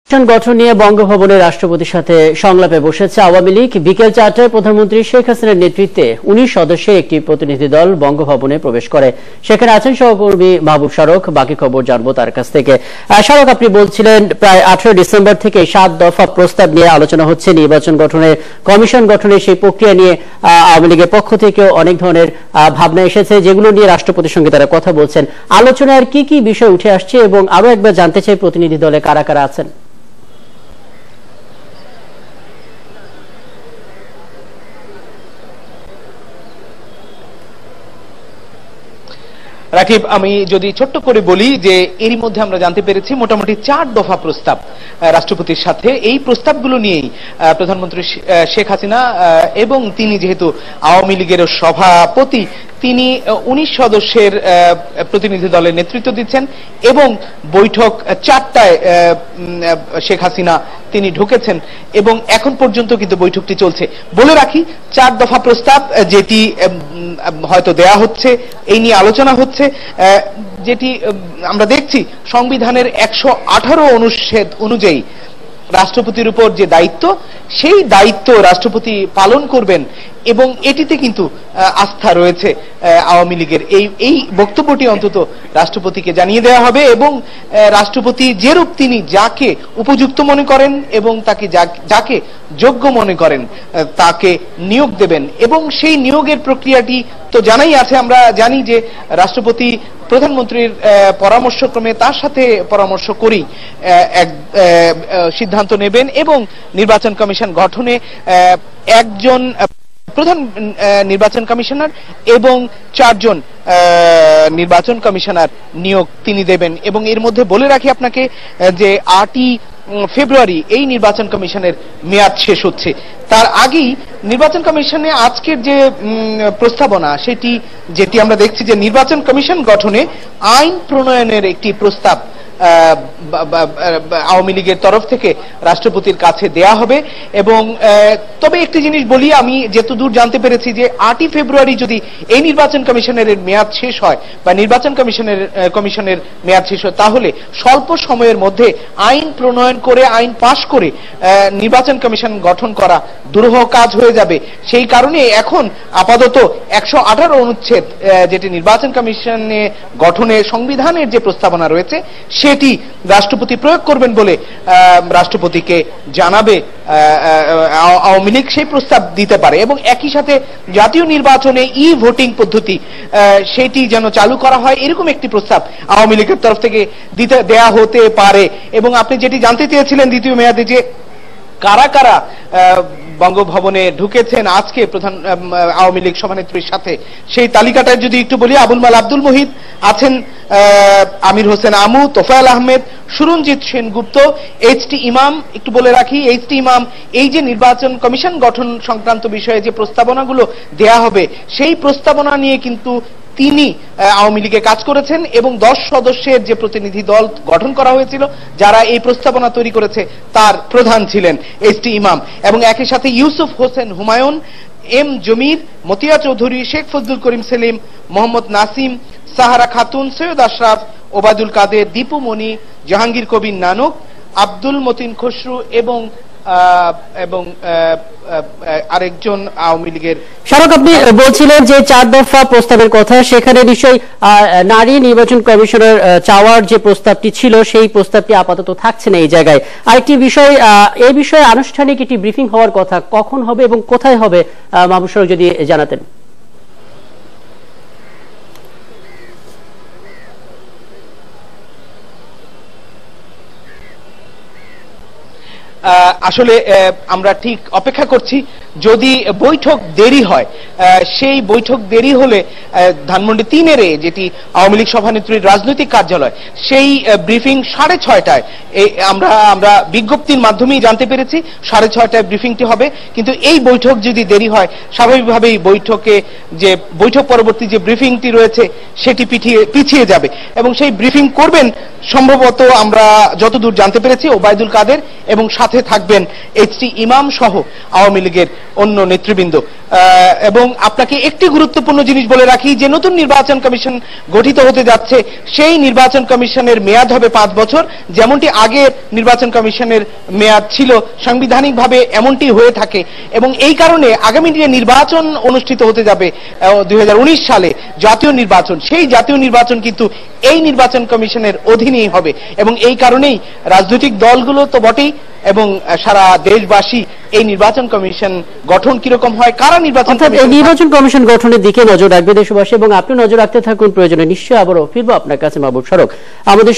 গঠন নিয়ে বঙ্গভবনের রাষ্ট্রপতির সাথে সংলাপে বসেছে আওয়ামী লীগ। বিকেল 4টায় প্রধানমন্ত্রী শেখ হাসিনার নেতৃত্বে 19 সদস্যের একটি প্রতিনিধি দল বঙ্গভবনে প্রবেশ করে। সেখানে আছেন সহকর্মী মাহবুব শারক। বাকি খবর জানবো তার কাছ থেকে। শারক, আপনি বলছিলেন প্রায় 18 ডিসেম্বর থেকে 7 দফা প্রস্তাব নিয়ে আলোচনা হচ্ছে, নির্বাচন গঠনের কমিশন গঠনের সেই প্রক্রিয়া নিয়ে আওয়ামী লীগের পক্ষ থেকে অনেক ধরনের ভাবনা এসেছে, যেগুলো নিয়ে রাষ্ট্রপতির সঙ্গে তারা কথা বলছেন। আলোচনার কি কি বিষয় উঠে আসছে এবং আরো একবার জানতে চাই প্রতিনিধি দলে কারা কারা আছেন। রাকিব, আমি যদি ছোট্ট করে বলি যে এরই মধ্যে আমরা জানতে পেরেছি মোটামুটি 4 দফা প্রস্তাব রাষ্ট্রপতির সাথে। এই প্রস্তাবগুলো নিয়েই প্রধানমন্ত্রী শেখ হাসিনা এবং তিনি যেহেতু আওয়ামী লীগের সভাপতি, তিনি 19 সদস্যের প্রতিনিধি দলের নেতৃত্ব দিচ্ছেন এবং বৈঠক 4টায় শেখ হাসিনা তিনি ঢুকেছেন এবং এখন পর্যন্ত কিন্তু বৈঠকটি চলছে। বলে রাখি, 4 দফা প্রস্তাব যেটি হয়তো দেয়া হচ্ছে, এই নিয়ে আলোচনা হচ্ছে, যেটি আমরা দেখছি সংবিধানের 118 অনুচ্ছেদ অনুযায়ী রাষ্ট্রপতির উপর যে দায়িত্ব, সেই দায়িত্ব রাষ্ট্রপতি পালন করবেন এবং এটিতে কিন্তু আস্থা রয়েছে আওয়ামী লীগের। এই বক্তব্যটি অন্তত রাষ্ট্রপতিকে জানিয়ে দেওয়া হবে এবং রাষ্ট্রপতি যেরূপ তিনি যাকে উপযুক্ত মনে করেন এবং তাকে যাকে যোগ্য মনে করেন তাকে নিয়োগ দেবেন এবং সেই নিয়োগের প্রক্রিয়াটি তো জানাই আছে। আমরা জানি যে রাষ্ট্রপতি প্রধানমন্ত্রীর পরামর্শক্রমে তার সাথে পরামর্শ করেই এক সিদ্ধান্ত নেবেন এবং নির্বাচন কমিশন গঠনে একজন প্রধান নির্বাচন কমিশনার এবং 4 জন নির্বাচন কমিশনার নিয়োগ তিনি দেবেন। এবং এর মধ্যে বলে রাখি আপনাকে যে 8ই ফেব্রুয়ারি এই নির্বাচন কমিশনের মেয়াদ শেষ হচ্ছে। তার আগেই নির্বাচন কমিশনে আজকের যে প্রস্তাবনা, যেটি আমরা দেখছি যে নির্বাচন কমিশন গঠনে আইন প্রণয়নের একটি প্রস্তাব আওয়ামী লীগের তরফ থেকে রাষ্ট্রপতির কাছে দেয়া হবে। এবং তবে একটি জিনিস বলি, আমি যতদূর জানতে পেরেছি যে 8ই ফেব্রুয়ারি যদি এই নির্বাচন কমিশনের মেয়াদ শেষ হয় বা নির্বাচন কমিশনের মেয়াদ শেষ হয়, তাহলে স্বল্প সময়ের মধ্যে আইন প্রণয়ন করে আইন পাশ করে নির্বাচন কমিশন গঠন করা দুরূহ কাজ হয়ে যাবে। সেই কারণে এখন আপাতত 118 অনুচ্ছেদ যেটি নির্বাচন কমিশনে গঠনে সংবিধানের যে প্রস্তাবনা রয়েছে সেটি রাষ্ট্রপতি প্রয়োগ করবেন বলে রাষ্ট্রপতিকে জানাবে আওয়ামী লীগ। সেই প্রস্তাব দিতে পারে এবং একই সাথে জাতীয় নির্বাচনে ভোটিং পদ্ধতি সেটি যেন চালু করা হয়, এরকম একটি প্রস্তাব আওয়ামী লীগের তরফ থেকে দেয়া হতে পারে। এবং আপনি যেটি জানতে চেয়েছিলেন দ্বিতীয় মেয়াদে যে কারা কারা বঙ্গভবনে ঢুকেছেন আজকে প্রধান আওয়ামী লীগ সভানেত্রীর সাথে, সেই তালিকাটা যদি একটু বলি। আবুল মাল আব্দুল মুহিত আছেন, আমির হোসেন আমু, তোফায়েল আহমেদ, সুরঞ্জিত সেনগুপ্ত, এইচ.টি. ইমাম। একটু বলে রাখি, এইচ.টি. ইমাম এই যে নির্বাচন কমিশন গঠন সংক্রান্ত বিষয়ে যে প্রস্তাবনাগুলো দেয়া হবে, সেই প্রস্তাবনা নিয়ে কিন্তু তিনি আওয়ামী লীগে কাজ করেছেন এবং 10 সদস্যের যে প্রতিনিধি দল গঠন করা হয়েছিল, যারা এই প্রস্তাবনা তৈরি করেছে তার প্রধান ছিলেন এইচ.টি. ইমাম। এবং একই সাথে ইউসুফ হোসেন হুমায়ুন, এম জমির, মতিয়া চৌধুরী, শেখ ফজলুল করিম সেলিম, মোহাম্মদ নাসিম, সাহারা খাতুন, সৈয়দ আশরাফ, ওবায়দুল কাদের, দীপু মনি, জাহাঙ্গীর কবির নানক, আব্দুল মতিন খসরু এবং আরেকজন আওয়ামী লীগের। শারক, আপনি বলছিলেন যে 4 দফা প্রস্তাবের কথা, সেখানে নিশ্চয়ই নারী নির্বাচন কমিশনের চাওয়ার যে প্রস্তাবটি ছিল সেই প্রস্তাবটি আপাতত থাকছে না এই জায়গায়। আরেকটি বিষয়, এই বিষয়ে আনুষ্ঠানিক একটি ব্রিফিং হওয়ার কথা, কখন হবে এবং কোথায় হবে মাহবুব শারক যদি জানাতেন। আসলে আমরা ঠিক অপেক্ষা করছি, যদি বৈঠক দেরি হয়, সেই বৈঠক দেরি হলে ধানমন্ডি 3-এর যেটি আওয়ামী লীগ সভানেত্রীর রাজনৈতিক কার্যালয়, সেই ব্রিফিং 6:30টায় আমরা বিজ্ঞপ্তির মাধ্যমেই জানতে পেরেছি 6:30টায় ব্রিফিংটি হবে। কিন্তু এই বৈঠক যদি দেরি হয়, স্বাভাবিকভাবেই বৈঠক পরবর্তী যে ব্রিফিংটি রয়েছে সেটি পিছিয়ে যাবে এবং সেই ব্রিফিং করবেন সম্ভবত আমরা যতদূর জানতে পেরেছি ওবায়দুল কাদের এবং সাথে থাকবেন এইচ.টি. ইমাম সহ আওয়ামী লীগের অন্য নেতৃবৃন্দ। এবং আপনাকে একটি গুরুত্বপূর্ণ জিনিস বলে রাখি যে নতুন নির্বাচন কমিশন গঠিত হতে যাচ্ছে, সেই নির্বাচন কমিশনের মেয়াদ হবে 5 বছর, যেমনটি আগের নির্বাচন কমিশনের মেয়াদ ছিল, সাংবিধানিকভাবে এমনটি হয়ে থাকে। এবং এই কারণে আগামী দিনে নির্বাচন অনুষ্ঠিত হতে যাবে 2019 সালে জাতীয় নির্বাচন, সেই জাতীয় নির্বাচন কিন্তু এই নির্বাচন কমিশনের অধীনেই হবে। এবং এই কারণেই রাজনৈতিক দলগুলো তো বটেই এবং সারা দেশবাসী এই নির্বাচন কমিশন গঠন কিরকম হয়, কারা নির্বাচন কমিশন গঠনের দিকে নজর রাখবে দেশবাসী, এবং আপনি নজর রাখতে থাকুন। প্রয়োজনে নিশ্চয়ই আবারও ফিরবো আপনার কাছে মাহবুব সরক। আমাদের